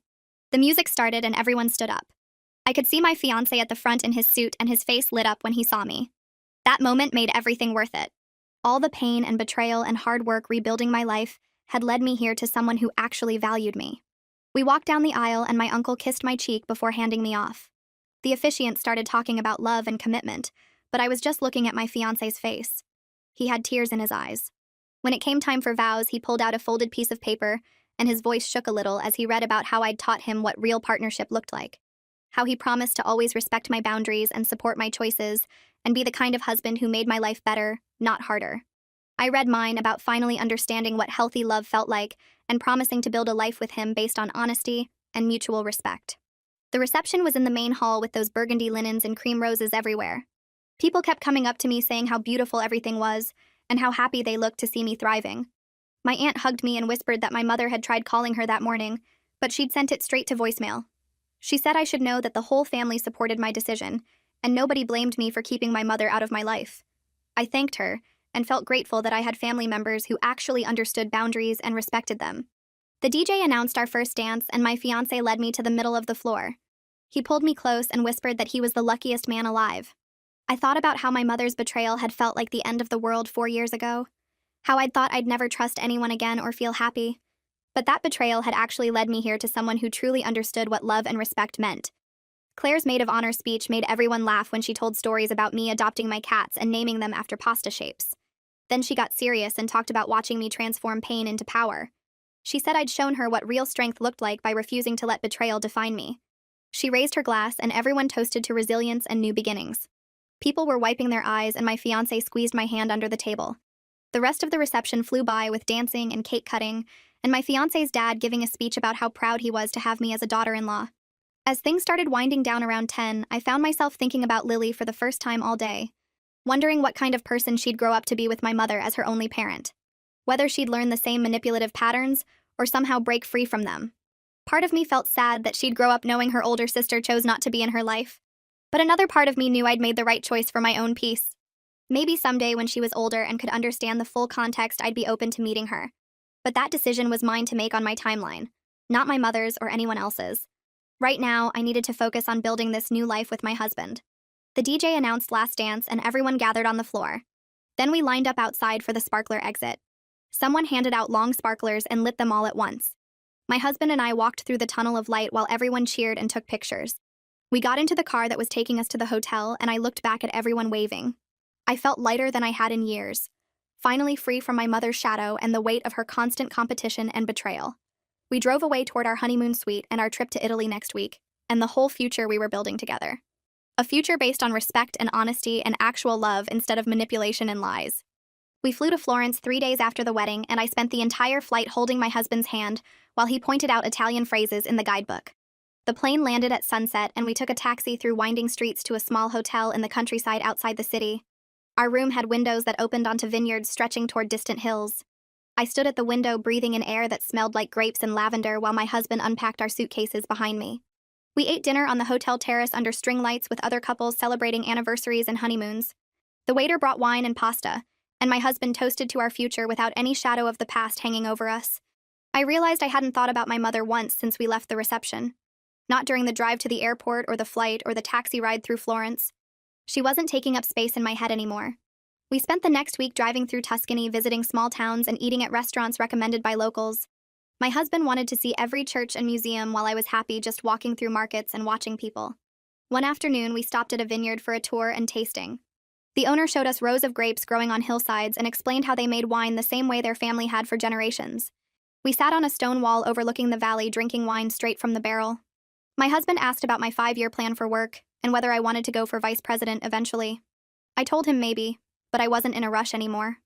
The music started and everyone stood up. I could see my fiancé at the front in his suit and his face lit up when he saw me. That moment made everything worth it. All the pain and betrayal and hard work rebuilding my life had led me here to someone who actually valued me. We walked down the aisle and my uncle kissed my cheek before handing me off. The officiant started talking about love and commitment, but I was just looking at my fiancé's face. He had tears in his eyes. When it came time for vows, he pulled out a folded piece of paper, and his voice shook a little as he read about how I'd taught him what real partnership looked like. How he promised to always respect my boundaries and support my choices, and be the kind of husband who made my life better, not harder. I read mine about finally understanding what healthy love felt like and promising to build a life with him based on honesty and mutual respect. The reception was in the main hall with those burgundy linens and cream roses everywhere. People kept coming up to me saying how beautiful everything was and how happy they looked to see me thriving. My aunt hugged me and whispered that my mother had tried calling her that morning, but she'd sent it straight to voicemail. She said I should know that the whole family supported my decision, and nobody blamed me for keeping my mother out of my life. I thanked her and felt grateful that I had family members who actually understood boundaries and respected them. The DJ announced our first dance, and my fiancé led me to the middle of the floor. He pulled me close and whispered that he was the luckiest man alive. I thought about how my mother's betrayal had felt like the end of the world 4 years ago, how I'd thought I'd never trust anyone again or feel happy. But that betrayal had actually led me here to someone who truly understood what love and respect meant. Claire's maid of honor speech made everyone laugh when she told stories about me adopting my cats and naming them after pasta shapes. Then she got serious and talked about watching me transform pain into power. She said I'd shown her what real strength looked like by refusing to let betrayal define me. She raised her glass and everyone toasted to resilience and new beginnings. People were wiping their eyes and my fiancé squeezed my hand under the table. The rest of the reception flew by with dancing and cake cutting, and my fiancé's dad giving a speech about how proud he was to have me as a daughter-in-law. As things started winding down around 10, I found myself thinking about Lily for the first time all day, wondering what kind of person she'd grow up to be with my mother as her only parent. Whether she'd learn the same manipulative patterns or somehow break free from them. Part of me felt sad that she'd grow up knowing her older sister chose not to be in her life. But another part of me knew I'd made the right choice for my own peace. Maybe someday when she was older and could understand the full context, I'd be open to meeting her. But that decision was mine to make on my timeline, not my mother's or anyone else's. Right now, I needed to focus on building this new life with my husband. The DJ announced last dance and everyone gathered on the floor. Then we lined up outside for the sparkler exit. Someone handed out long sparklers and lit them all at once. My husband and I walked through the tunnel of light while everyone cheered and took pictures. We got into the car that was taking us to the hotel and I looked back at everyone waving. I felt lighter than I had in years, finally free from my mother's shadow and the weight of her constant competition and betrayal. We drove away toward our honeymoon suite and our trip to Italy next week, and the whole future we were building together. A future based on respect and honesty and actual love instead of manipulation and lies. We flew to Florence 3 days after the wedding, and I spent the entire flight holding my husband's hand while he pointed out Italian phrases in the guidebook. The plane landed at sunset, and we took a taxi through winding streets to a small hotel in the countryside outside the city. Our room had windows that opened onto vineyards stretching toward distant hills. I stood at the window breathing in air that smelled like grapes and lavender while my husband unpacked our suitcases behind me. We ate dinner on the hotel terrace under string lights with other couples celebrating anniversaries and honeymoons. The waiter brought wine and pasta, and my husband toasted to our future without any shadow of the past hanging over us. I realized I hadn't thought about my mother once since we left the reception. Not during the drive to the airport or the flight or the taxi ride through Florence. She wasn't taking up space in my head anymore. We spent the next week driving through Tuscany, visiting small towns and eating at restaurants recommended by locals. My husband wanted to see every church and museum while I was happy just walking through markets and watching people. One afternoon, we stopped at a vineyard for a tour and tasting. The owner showed us rows of grapes growing on hillsides and explained how they made wine the same way their family had for generations. We sat on a stone wall overlooking the valley drinking wine straight from the barrel. My husband asked about my 5-year plan for work and whether I wanted to go for vice president eventually. I told him maybe, but I wasn't in a rush anymore.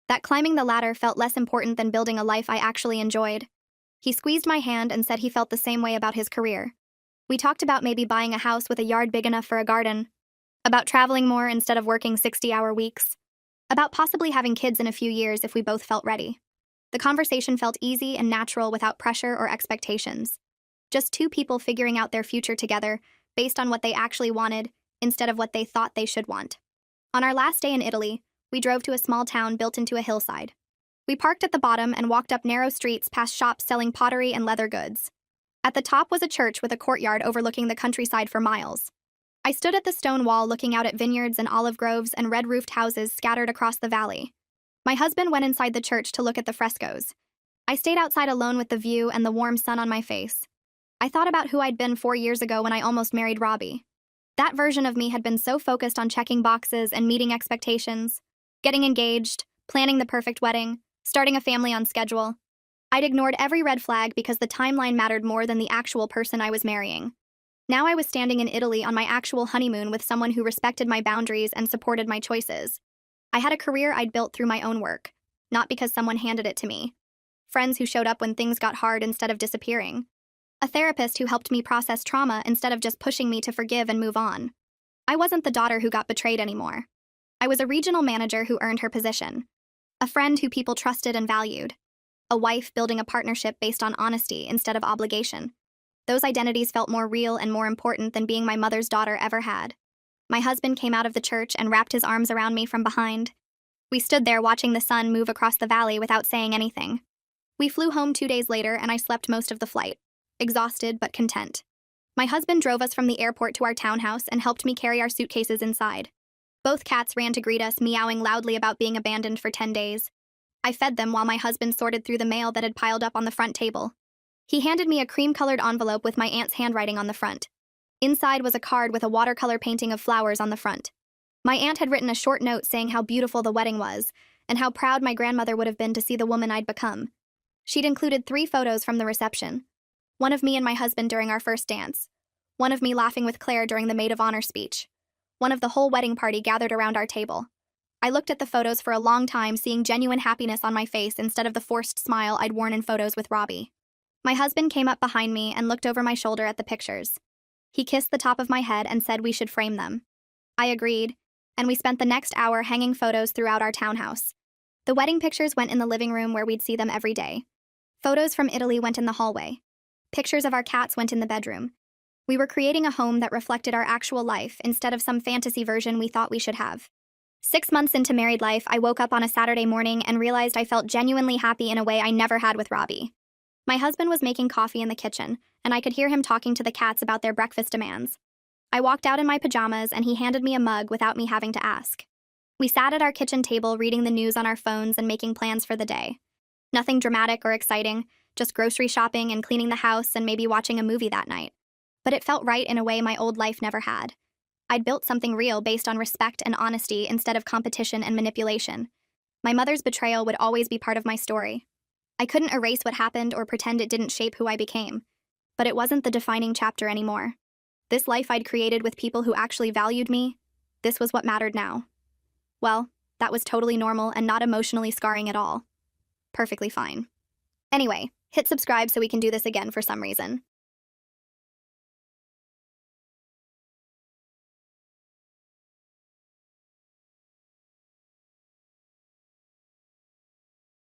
That climbing the ladder felt less important than building a life I actually enjoyed. He squeezed my hand and said he felt the same way about his career. We talked about maybe buying a house with a yard big enough for a garden, about traveling more instead of working 60-hour weeks, about possibly having kids in a few years if we both felt ready. The conversation felt easy and natural without pressure or expectations. Just two people figuring out their future together based on what they actually wanted instead of what they thought they should want. On our last day in Italy, we drove to a small town built into a hillside. We parked at the bottom and walked up narrow streets past shops selling pottery and leather goods. At the top was a church with a courtyard overlooking the countryside for miles. I stood at the stone wall looking out at vineyards and olive groves and red-roofed houses scattered across the valley. My husband went inside the church to look at the frescoes. I stayed outside alone with the view and the warm sun on my face. I thought about who I'd been 4 years ago when I almost married Robbie. That version of me had been so focused on checking boxes and meeting expectations, getting engaged, planning the perfect wedding, starting a family on schedule. I'd ignored every red flag because the timeline mattered more than the actual person I was marrying. Now I was standing in Italy on my actual honeymoon with someone who respected my boundaries and supported my choices. I had a career I'd built through my own work, not because someone handed it to me. Friends who showed up when things got hard instead of disappearing. A therapist who helped me process trauma instead of just pushing me to forgive and move on. I wasn't the daughter who got betrayed anymore. I was a regional manager who earned her position. A friend who people trusted and valued. A wife building a partnership based on honesty instead of obligation. Those identities felt more real and more important than being my mother's daughter ever had. My husband came out of the church and wrapped his arms around me from behind. We stood there watching the sun move across the valley without saying anything. We flew home 2 days later and I slept most of the flight. Exhausted but content. My husband drove us from the airport to our townhouse and helped me carry our suitcases inside. Both cats ran to greet us, meowing loudly about being abandoned for 10 days. I fed them while my husband sorted through the mail that had piled up on the front table. He handed me a cream-colored envelope with my aunt's handwriting on the front. Inside was a card with a watercolor painting of flowers on the front. My aunt had written a short note saying how beautiful the wedding was, and how proud my grandmother would have been to see the woman I'd become. She'd included 3 photos from the reception. One of me and my husband during our first dance. One of me laughing with Claire during the maid of honor speech. One of the whole wedding party gathered around our table. I looked at the photos for a long time, seeing genuine happiness on my face instead of the forced smile I'd worn in photos with Robbie. My husband came up behind me and looked over my shoulder at the pictures. He kissed the top of my head and said we should frame them. I agreed, and we spent the next hour hanging photos throughout our townhouse. The wedding pictures went in the living room where we'd see them every day. Photos from Italy went in the hallway. Pictures of our cats went in the bedroom. We were creating a home that reflected our actual life instead of some fantasy version we thought we should have. 6 months into married life, I woke up on a Saturday morning and realized I felt genuinely happy in a way I never had with Robbie. My husband was making coffee in the kitchen, and I could hear him talking to the cats about their breakfast demands. I walked out in my pajamas and he handed me a mug without me having to ask. We sat at our kitchen table reading the news on our phones and making plans for the day. Nothing dramatic or exciting, just grocery shopping and cleaning the house and maybe watching a movie that night. But it felt right in a way my old life never had. I'd built something real based on respect and honesty instead of competition and manipulation. My mother's betrayal would always be part of my story. I couldn't erase what happened or pretend it didn't shape who I became. But it wasn't the defining chapter anymore. This life I'd created with people who actually valued me, this was what mattered now. Well, that was totally normal and not emotionally scarring at all. Perfectly fine. Anyway, hit subscribe so we can do this again for some reason.